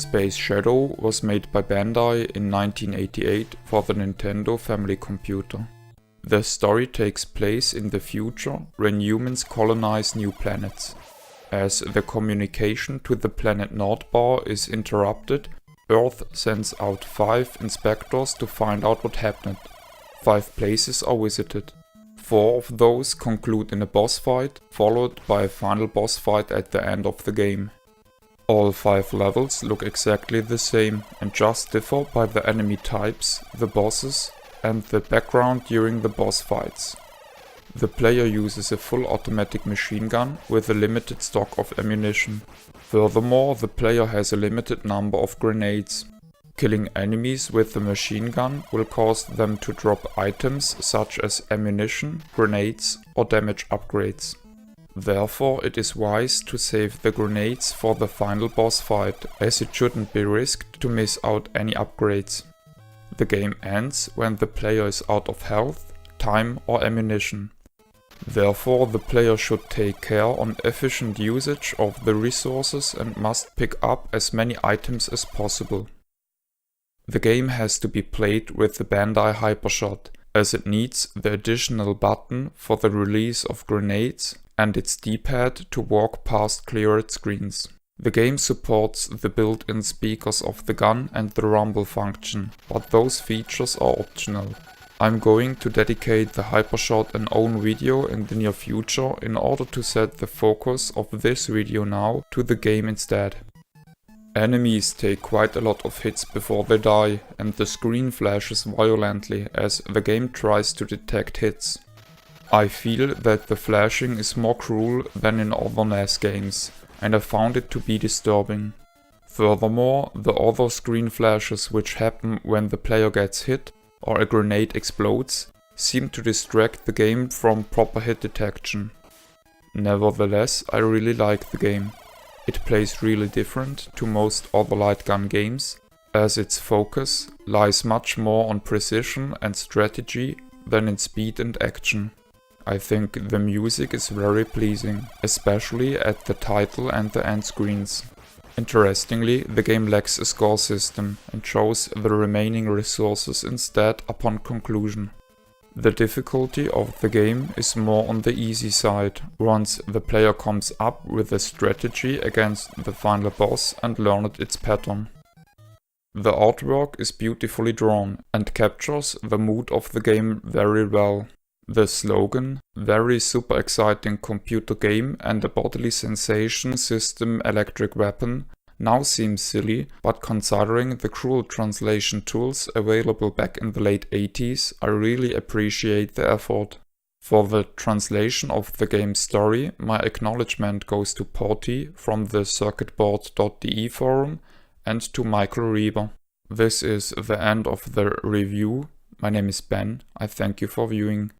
Space Shadow was made by Bandai in 1988 for the Nintendo Family Computer. The story takes place in the future when humans colonize new planets. As the communication to the planet Nordbar is interrupted, Earth sends out 5 inspectors to find out what happened. 5 places are visited. 4 of those conclude in a boss fight, followed by a final boss fight at the end of the game. All 5 levels look exactly the same and just differ by the enemy types, the bosses, and the background during the boss fights. The player uses a full automatic machine gun with a limited stock of ammunition. Furthermore, the player has a limited number of grenades. Killing enemies with the machine gun will cause them to drop items such as ammunition, grenades, or damage upgrades. Therefore, it is wise to save the grenades for the final boss fight, as it shouldn't be risked to miss out any upgrades. The game ends when the player is out of health, time or ammunition. Therefore, the player should take care on efficient usage of the resources and must pick up as many items as possible. The game has to be played with the Bandai Hypershot, as it needs the additional button for the release of grenades and its D-pad to walk past cleared screens. The game supports the built-in speakers of the gun and the rumble function, but those features are optional. I'm going to dedicate the Hypershot an own video in the near future in order to set the focus of this video now to the game instead. Enemies take quite a lot of hits before they die, and the screen flashes violently as the game tries to detect hits. I feel that the flashing is more cruel than in other NES games, and I found it to be disturbing. Furthermore, the other screen flashes which happen when the player gets hit or a grenade explodes seem to distract the game from proper hit detection. Nevertheless, I really like the game. It plays really different to most other light gun games, as its focus lies much more on precision and strategy than in speed and action. I think the music is very pleasing, especially at the title and the end screens. Interestingly, the game lacks a score system and shows the remaining resources instead upon conclusion. The difficulty of the game is more on the easy side, once the player comes up with a strategy against the final boss and learned its pattern. The artwork is beautifully drawn and captures the mood of the game very well. The slogan, "Very super exciting computer game and a bodily sensation system electric weapon," now seems silly, but considering the cruel translation tools available back in the late 80s, I really appreciate the effort. For the translation of the game's story, my acknowledgement goes to Porty from the circuitboard.de forum and to Michael Reber. This is the end of the review. My name is Ben. I thank you for viewing.